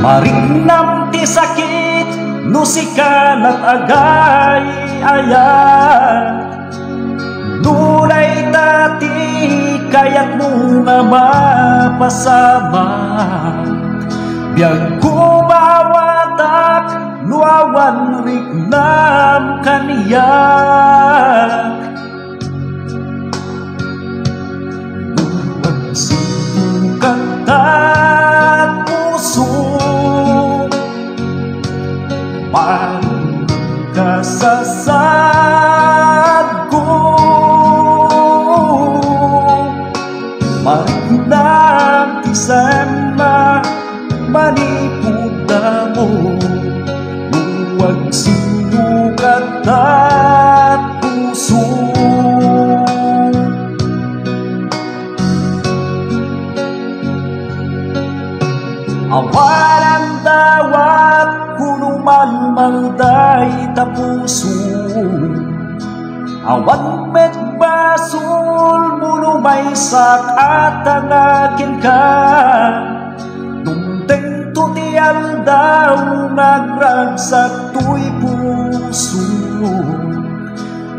Marignam ti sakit no sikan at agay ayat nunay tati kayat mo na mapasamak biyag kumawatak nuawan rignam kaniyak nuwag sinukat at puso magkasasad ko marignam ti sana manipuda mo huwag sinukat at puso awalan dawat kunuman malday tapuso awan met basul munumay sakatan akin ka dumteng tutial daw nagragsak tuy puso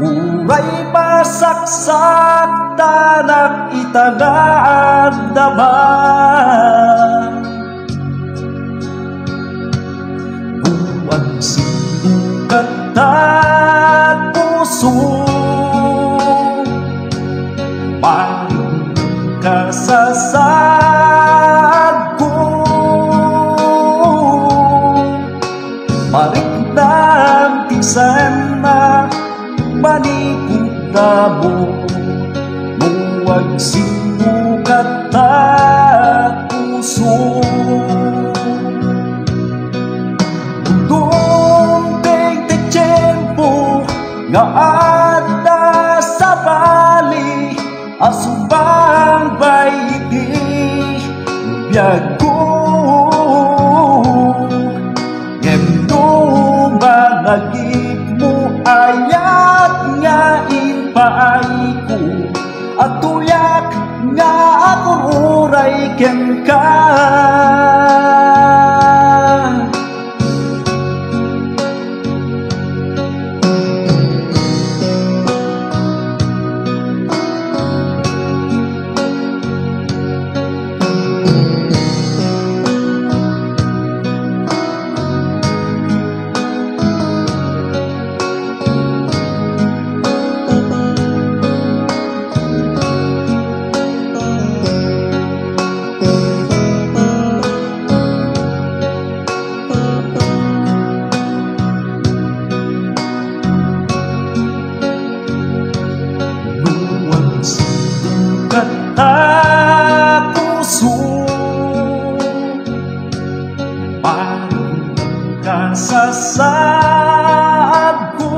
uray pasaksak tanak itanaan daman buwan sinukat at puso magkasasad ko marignam ti sana manipuda mo huwag sinukat at puso dumteng ti tiyempo nga adda sa bali asubang bayti biyag ko ngendo managip mo ayat nga impaay ko at tuyak nga ako uray ken ka at puso magkasasad ko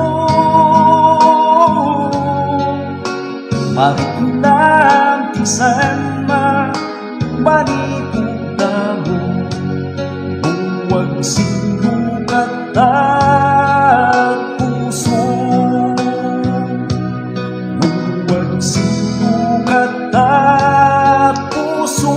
marignam ti sana manipuda mo huwag sinukat at puso huwag sinukat at puso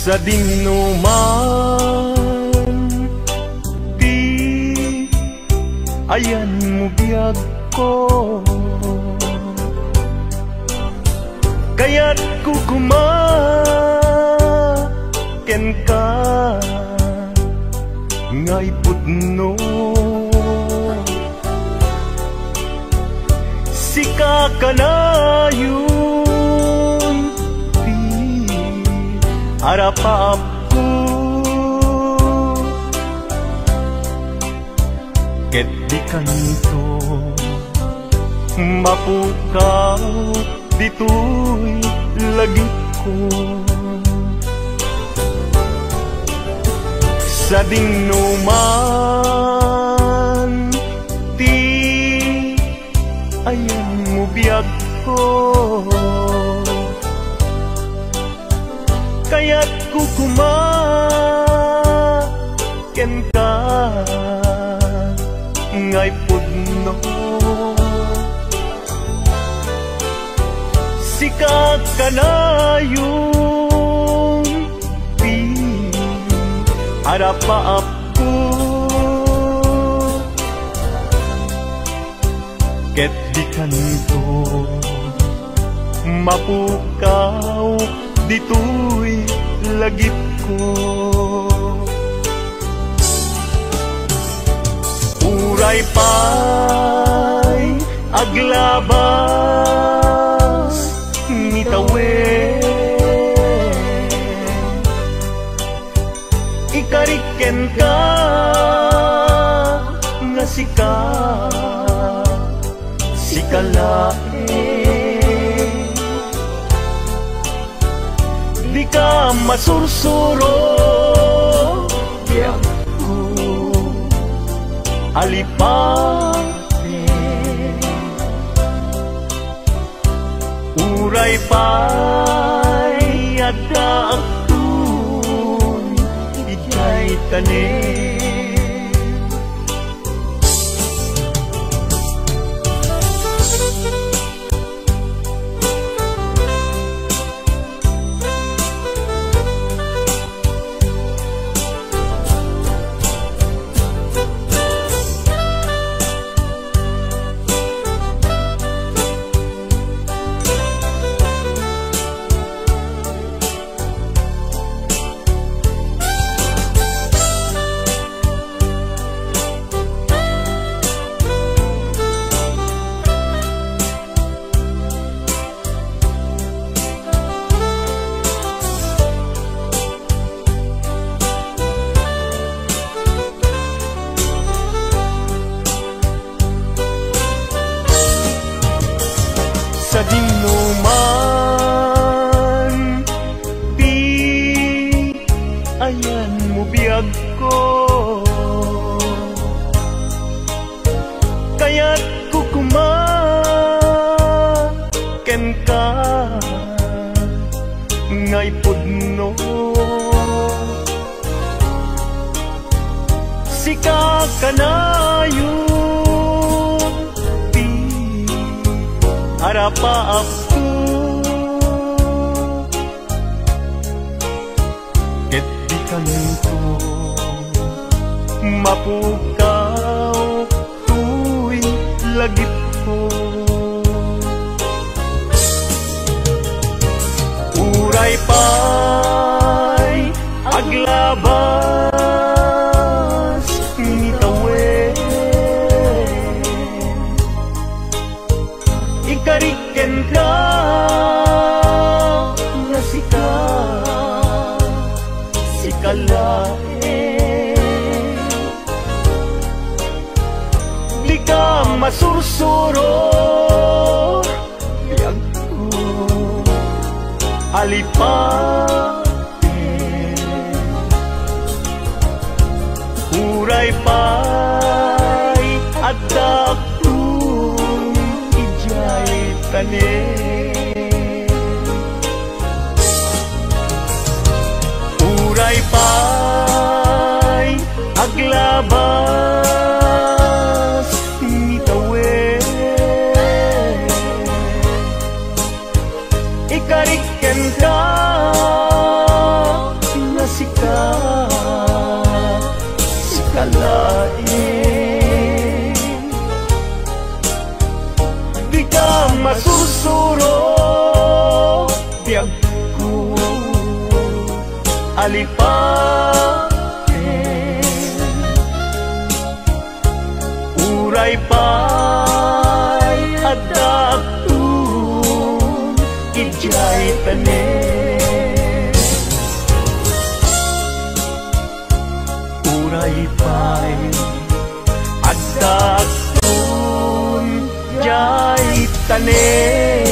sa dinuman di ayan mo biyag ko, kaya't kukumaken ka ngay pudno. Sika ka na yun di harapap ko, ket di kanto mapukaw dito'y lagip ko. Sa dinuman di ayan mo biyag ko, kaya't kukumaken ka ngay pudno. Sikat ka na yung di harapaap ko, ket di kanto mapukaw dito'y lagip ko. Uray pa'y aglabas ni tawen, ikariken ka nga sikalae, di ka masursuro biyak ko alipate. Uray pa'y adda akun ikay tanin, sa dinuman di ayan mo biyag ko, kaya't kukumaken ka ngay pudno. Sika ka na yun di harapaap ko, ket di kanto mapukaw tu'y lagip ko. Uray pa'y aglabas ni tawen, ikariken ka nga sikalae, di ka masursuro biyag ko alipate. Uray pa'y adda akun ijay tanin, uray pa'y aglabas ni tawen, ikariken ka alipahen. Uray pa'y adakton ijay tanen. Uray pa'y adakton ijay tanen.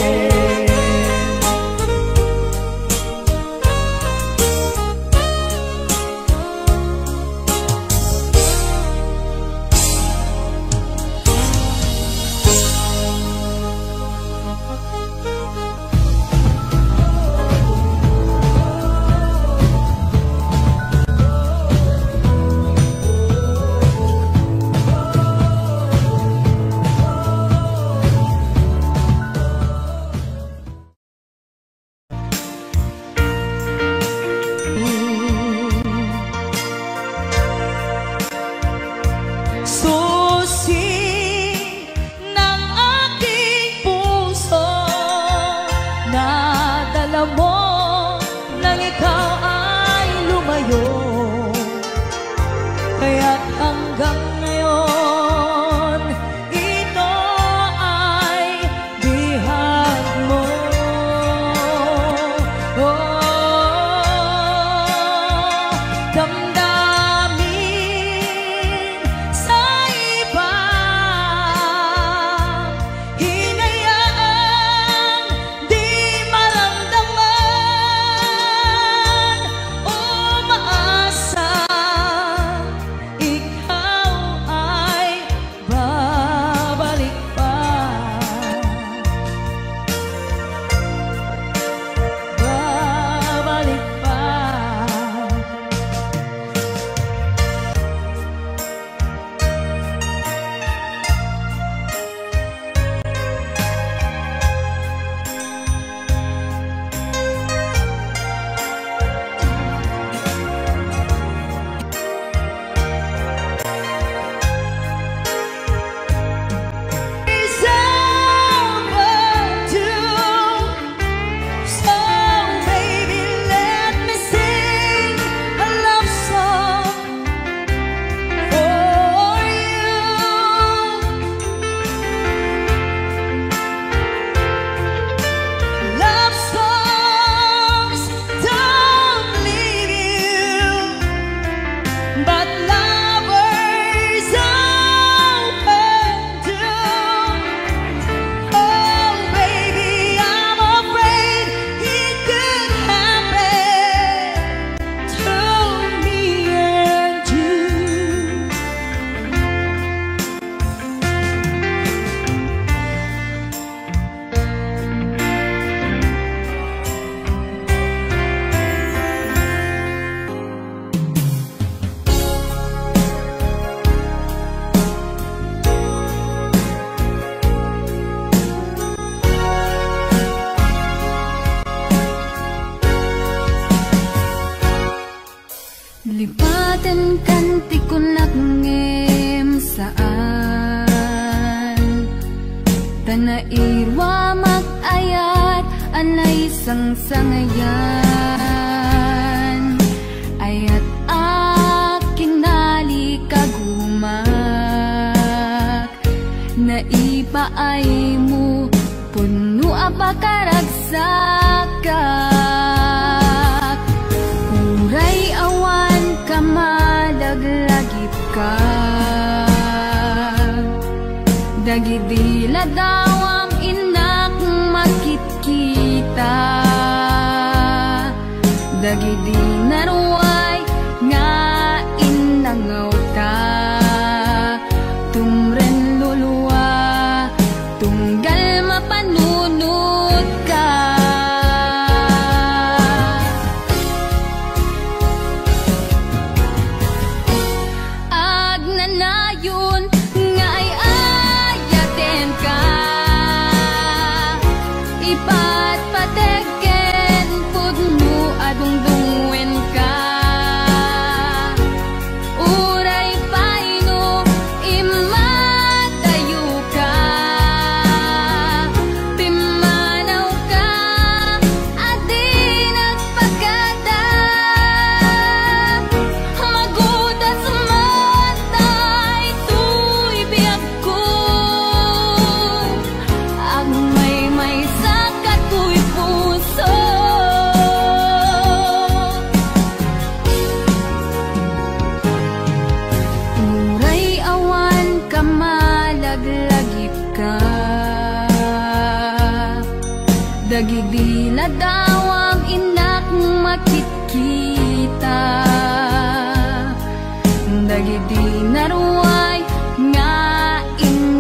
Lipatan kanti ko nakngem saan Tanairwa mag-ayat anay sang-sangayan Ayat aking nalikagumak Naipaay mo puno apakaragsakat Uray awan ka madaglagip ka Dagidila daw ang inak makit-kita Dagidi naruay nga inangaw ka Tumren luluwa tunggal mapanunod ka Agnanayon nga ay ayaten ka Ipatpategen pudno adungdungwen ka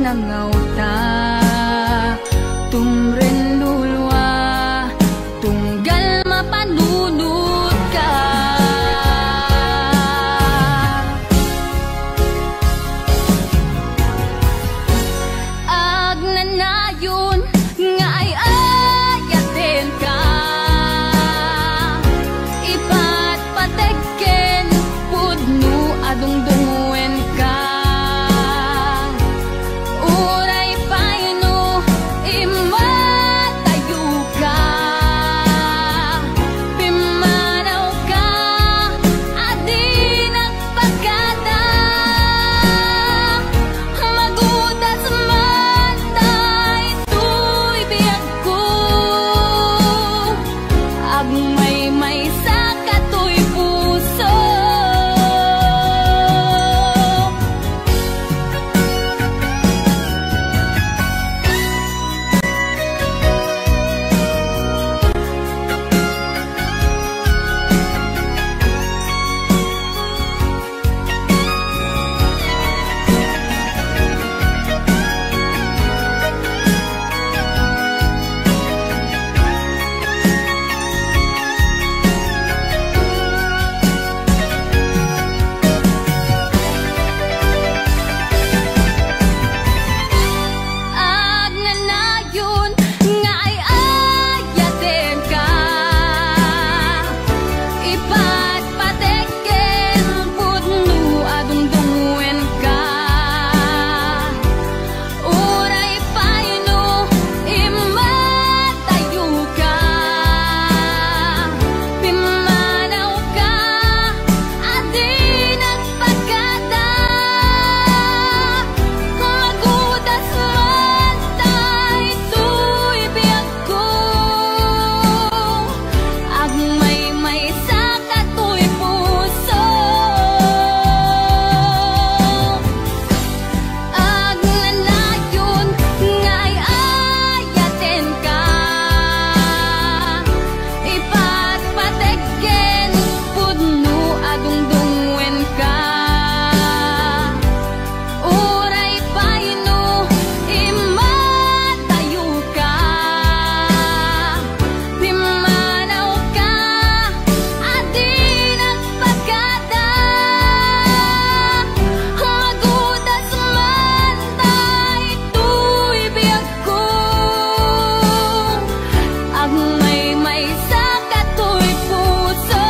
nangauta tumren lulwa tunggal mapanunod ka. Agnanayon nga ay ayaten ka ipat pateken pudno adungdungwen ka. Uray paino imatayo ka pimanaw ka adi nagpagada magudas man daytoy biyag ko agmay may sa katoy puso. Agnanayon nga ay ayaten ka ipat pateken pudno adungdungwen ka. Uray paino imatayo ka pimanaw ka adi nagpagada magudas man daytoy biyag ko agmay may sa katoy puso. Agnanayon nga ay ayaten ka ipat pateken pudno adungdungwen ka. Uray paino imatayo ka pimanaw ka adi nagpagada magudas man daytoy biyag ko agmay may sa katoy puso.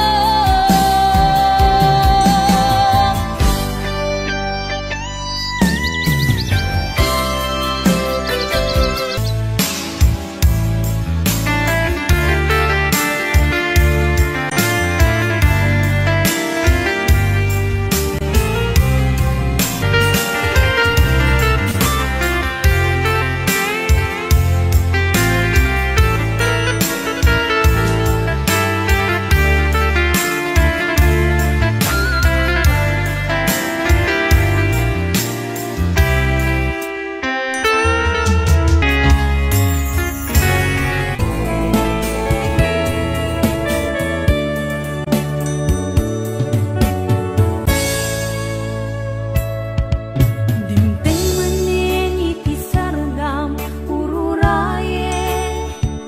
Dimteng manen iti sardam ururaye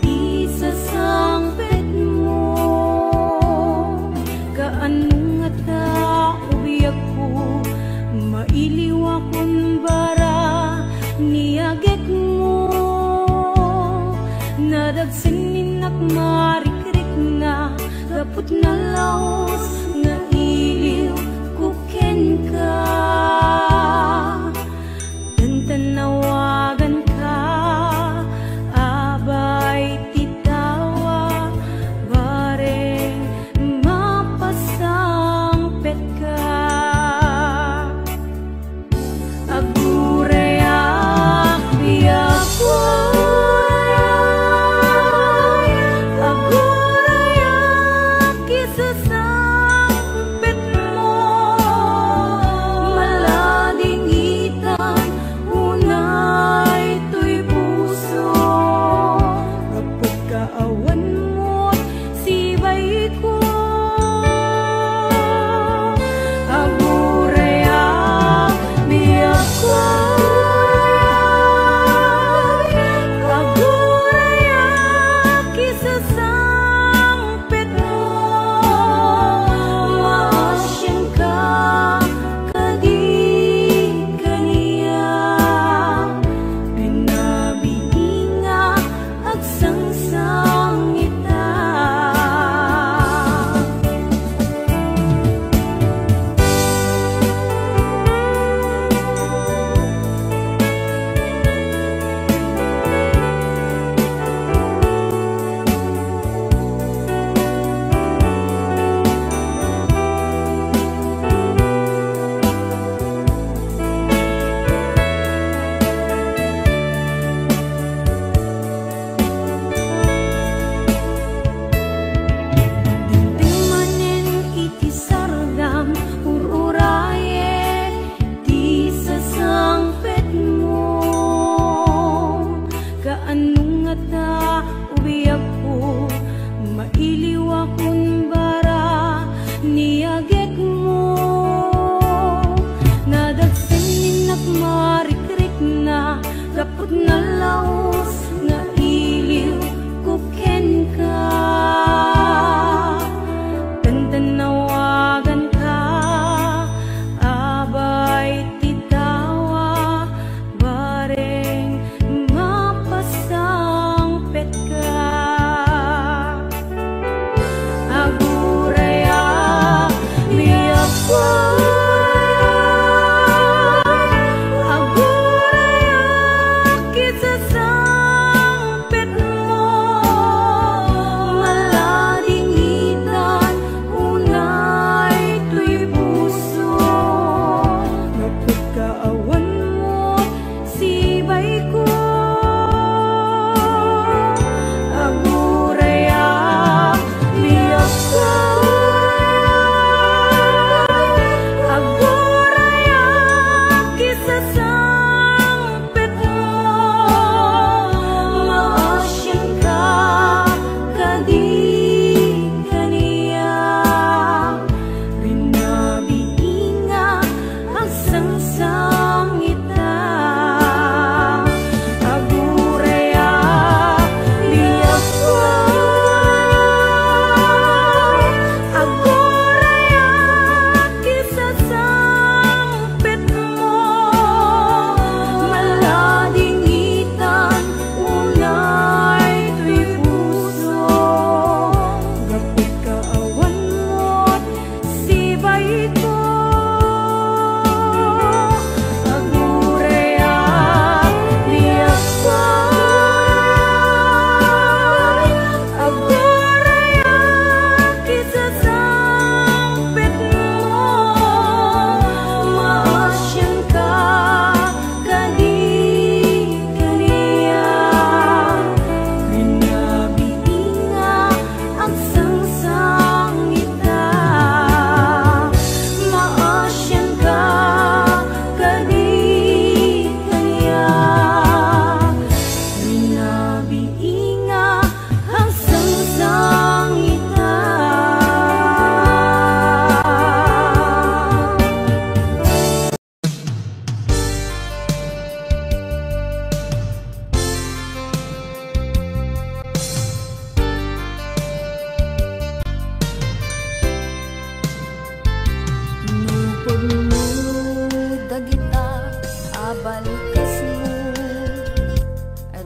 isasangpet mo kaanong ata ubiyag ko mailiwa kun bara niagek mo nadagsinig marikrik nga gaput na laos nga iliw kuken ka. Tanawagan ka abay titawa bare mapasangpet ka agurayak biyak agurayak isasangpet mo malading itan una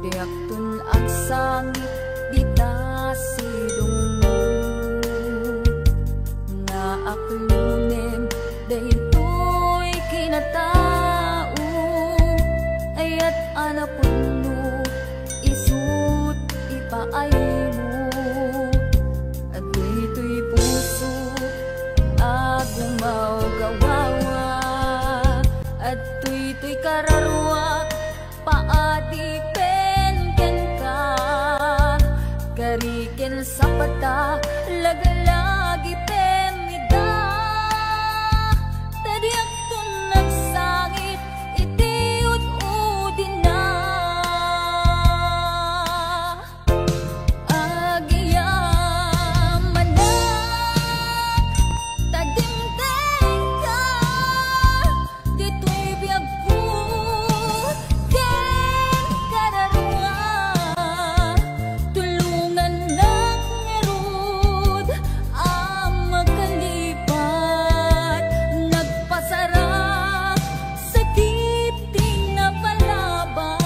diaktun ang sangit dita sidong mo nga aklunem daytoy kinatao ayat anapon mo isut ipaay mo at dito'y puso agumaw gawawa at tuy kararwa paadipen ken ka kariken sa pata lagalagi pemida tadiak tun nagsangit itiut udin na agyaman na tadimteng ka dito'y biyag ko ken kararwa tulungan ng ngerud ang magkalipat nagpasarap sa gipting na palabas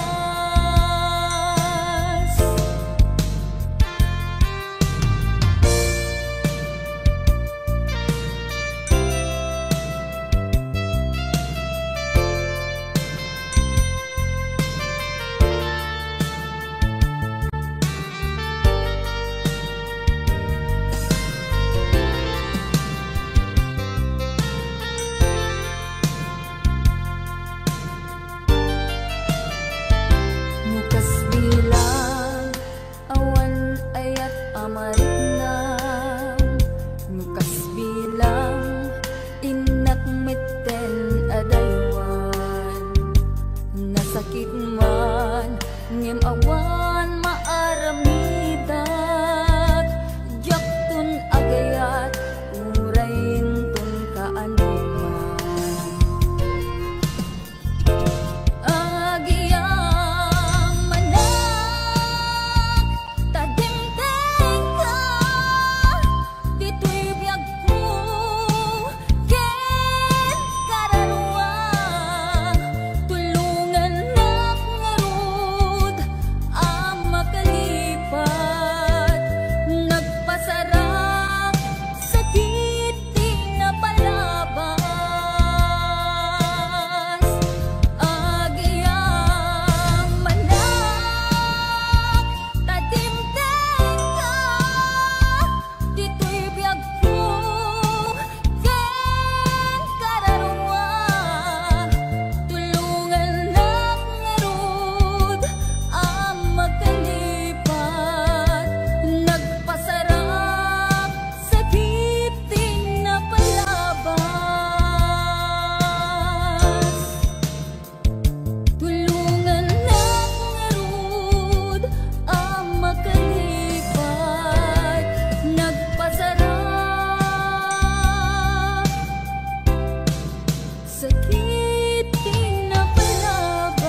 mukas bilang awan ayat amarinam mukas bilang inak meten adaywan nasakit man ngem awan maaramidat jaktun agayat urain tun kaanuman agyaman na tadimteng ka dito'y biyag ko ken kararwa tulungan ng ngarud ang makalipat nagpasarap sa gipting na palabas agyaman na tadimteng ka dito'y biyag ko ken kararwa tulungan ng ngarud ang magkalipat nagpasarap sa gipting na palabas tulungan ng ngarud ang makalipat nagpasarap sa gipting na palabas.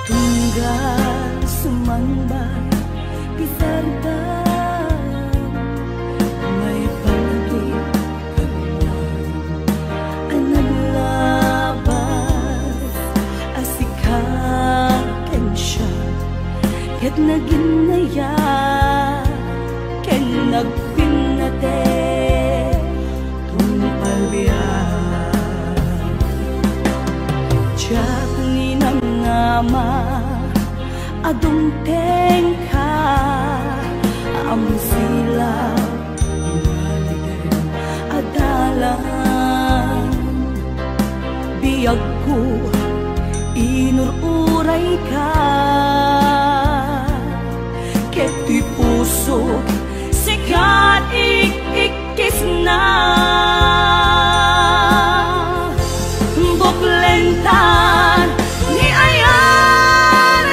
Tunggal sumambay pisardan may panagip kagunan ang naglabas asikaken siya ket naginaya ken nagpinate tumpalbiyan Diyak ni nangama adumteng ka amsila waliden adalan biyag ko inururay ka keto'y puso sikat ikikis na buklentan ni ayan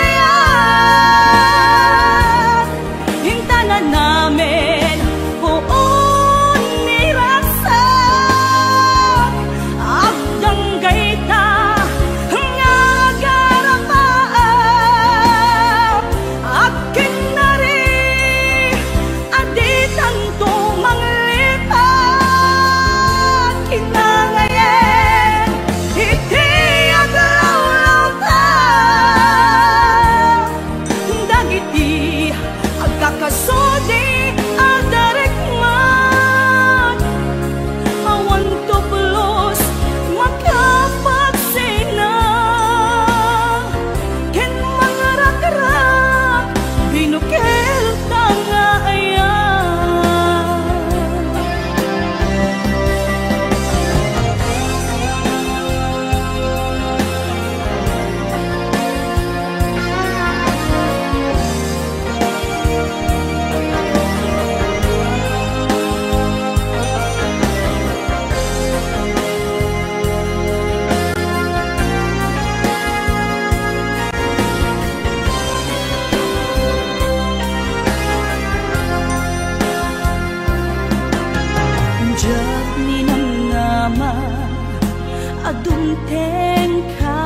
hintanan namin buon ni raksak agdang gaita nga garapan aiten ka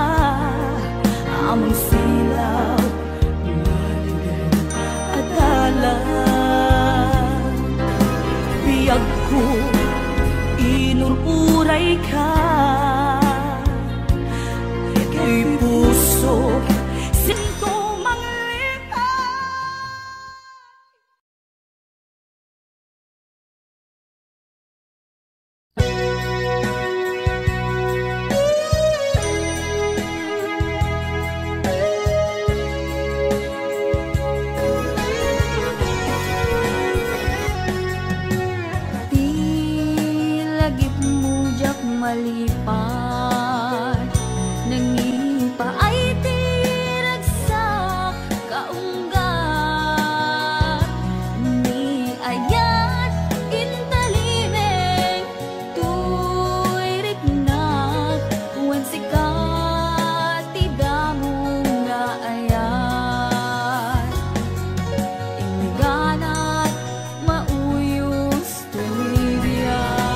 among silaw naligan adala biyag ko inururay ka kay puso sinto manglita. Malipat nangipa ay tiragsak kaunggat ni ayat intalimeng tuirik na wan sikat tidamong nga ayat ingganat mauyos tulibiyan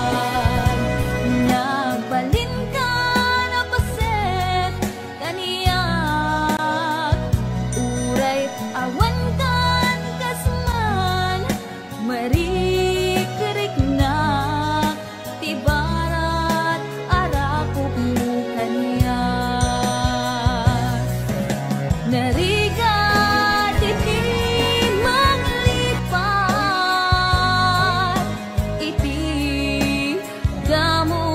balin ka na paset kaniyak uray awan kan kasman marikerik na tibarat arakop mo kaniyak nariga titi manglipat iti damo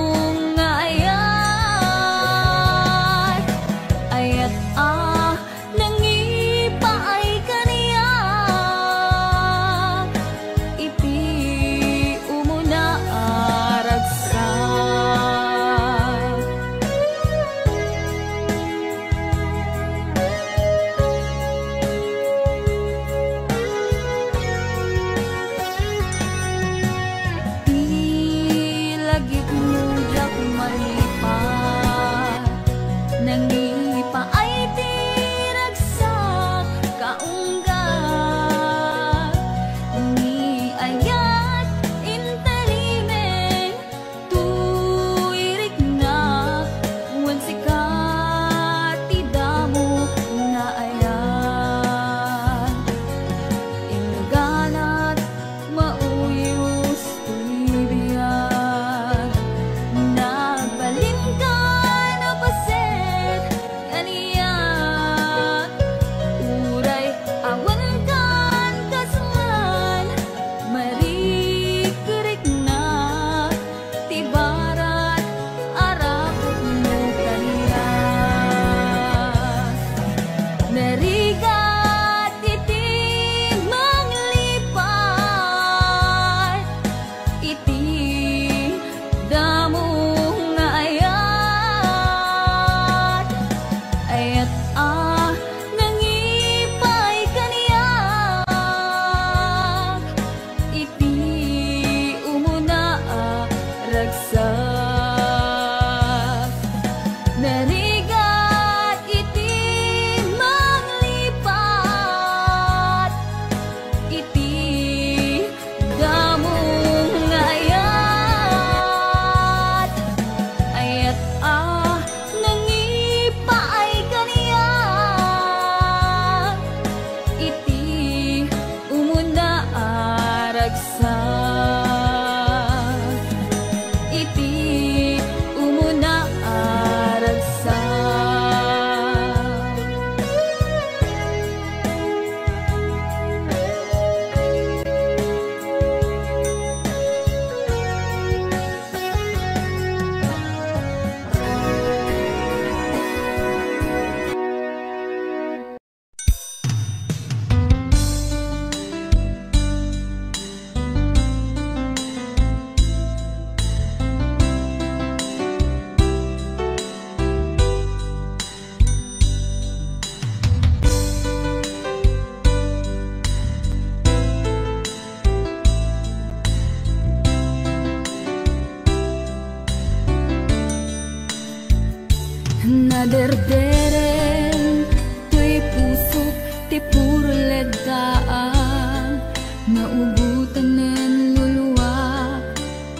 Naderderen tuy pusok ti puro ledaan naubutan nen luluwa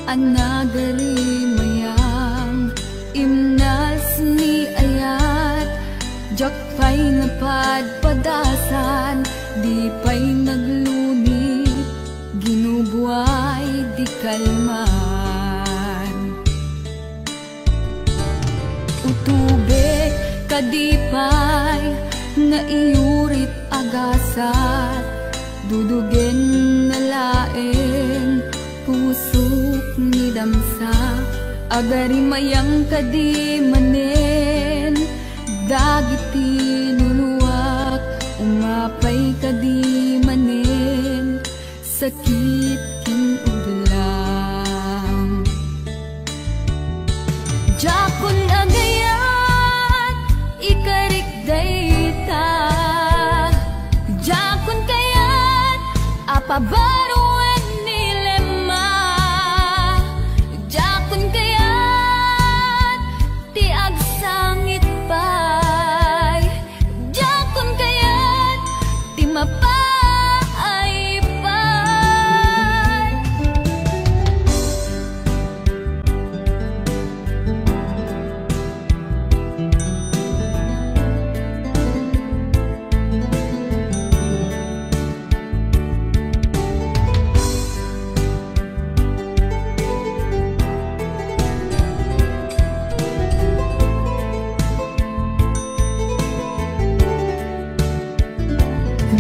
ang nagari mayang imnas Jak pa'y napadpadasan, di pa'y nagluni, ginubuhay di kalman. Utubek kadipay, nga iyurit agasat, dudugen na laeng, pusok ni damsa, agari mayang kadi manen, dagiti nuluwak, umapay kadi manen, sakit kinudlang. Jakon agayat, ikarik dayta, jakon kayat, apabaruan nilema, jakon kayat, ti agsangit pay, jakon kayat, ti mapay pay.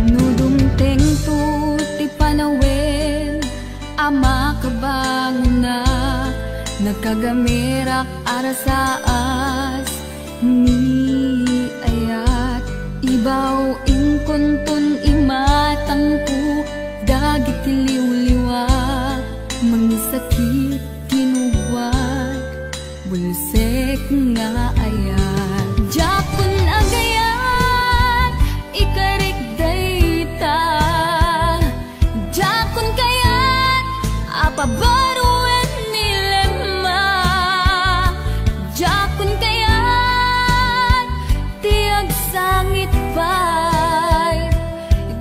Nudumteng tu ti panawin, ama kabangon na, nagkagamirak arasaas, ni ayat, ibaw ingkuntun imatangku, dagit liw-liwa, mangisakit kinuwad, bulsek nga ayat. Jakon agayat, ikarik dayta, jakon kayat, apabaruan nilema, jakon kayat, tiag sangit pay,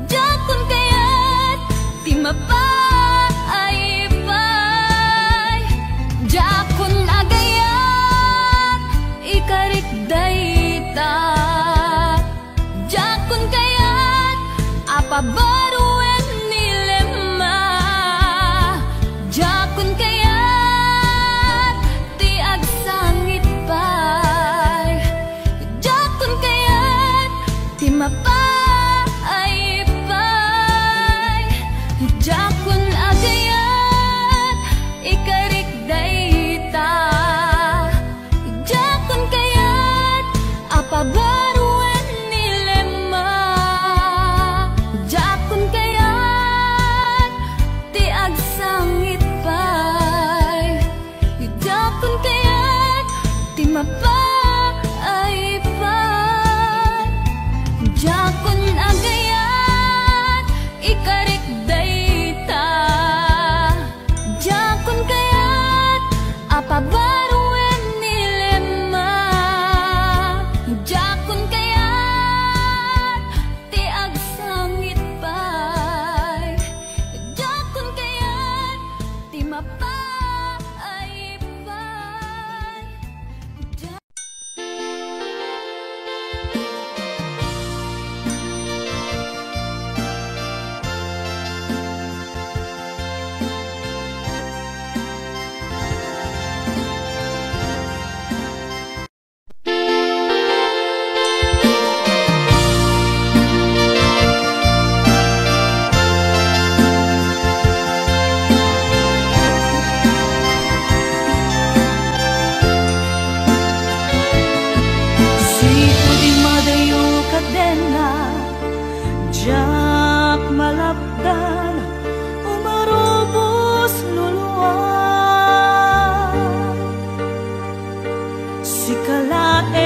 jakon kayat, ti mapay pay. Jakon agayat, ikarik dayta, jakon kayat, apabaruan nilema, jakon kayat, ti agsangit pay, jakon kayat, ti mapay pay. Jakon agayat, ikarik dayta, jakon kayat, apabaruan nilema, jakon kayat, ti agsangit pay, jakon kayat, ti mapay pay. Jakon agayat, ikarik dayta, jakon kayat, apabaruan nilema, jakon kayat, ti agsangit pay, jakon kayat, ti mapay pay. Siko di madayo kadena, jak malapdan, umarubos luluan. Sikalaeng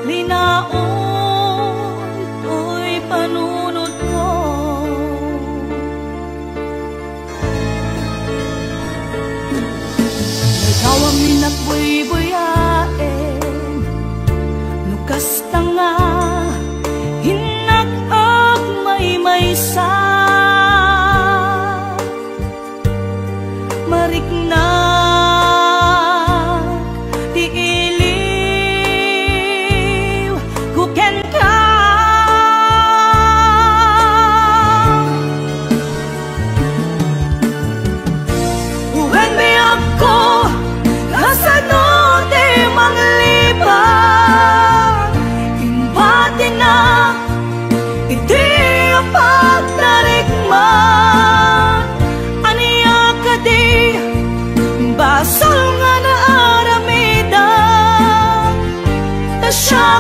linaon, to'y panunod ko. Nagawang minakbuy-buyaen, nukas tanga, hinag-ag may-maysa.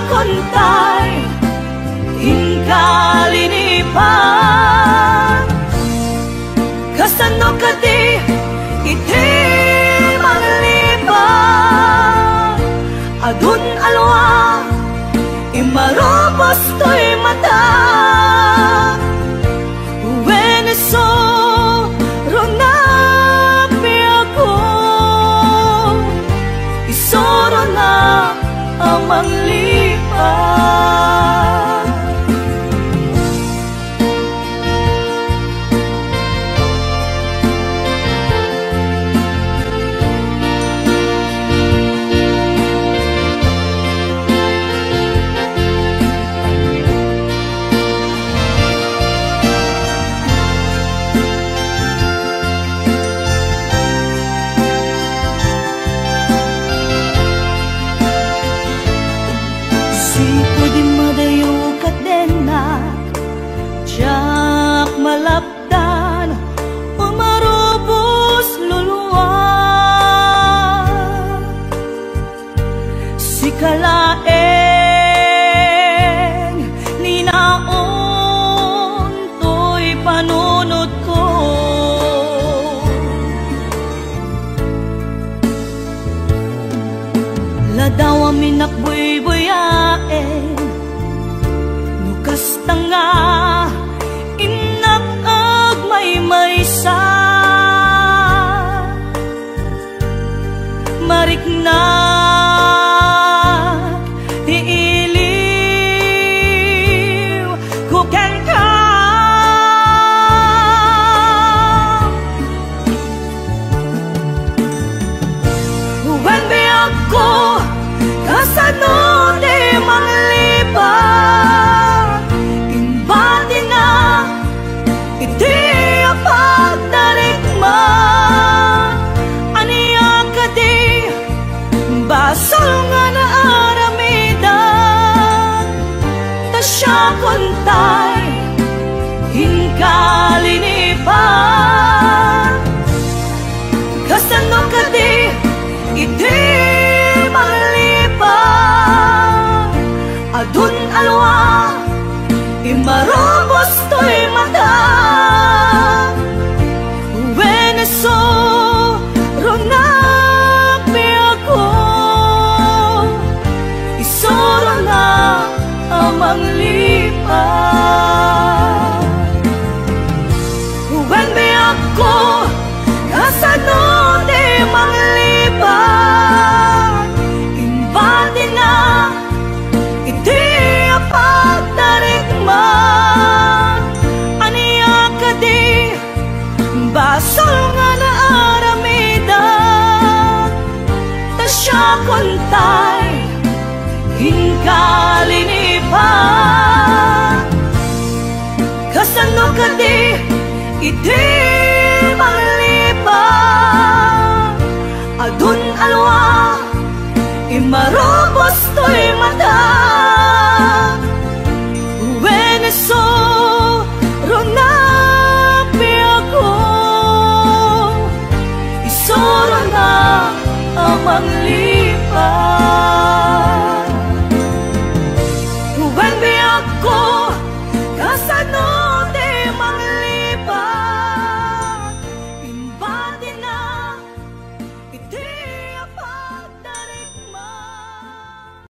kontay inkalinipan kasano ka di iti manglipan adun alwa imarobos to'y mata Veneso ronapi ako isoro na ang manglipan malapdan umarubos luluwa si kalaeng ninaon to'y panunod ko ladaw amin nakbuy-buyaen nukas tanga maysa mariknak tiiliw kuken ka when be ako kasano di manglipat imbati na iti pagtarikma aniya ka di basal nga na aramidan ta siya kontay hinkalinipan kasano ka di iti manglipan adun alwa imarobos to'y mata Veneso ronapi ako isoro na ang manglipan when be ako kasano di manglipan imbati na iti pagtarikman aniya ka di basal nga na aramidan ta siya kontay hinkalinipan kasano ka di iti manglipan adun alwa imarobos to'y mata Veneso ronapi ako isoro na ang manglipan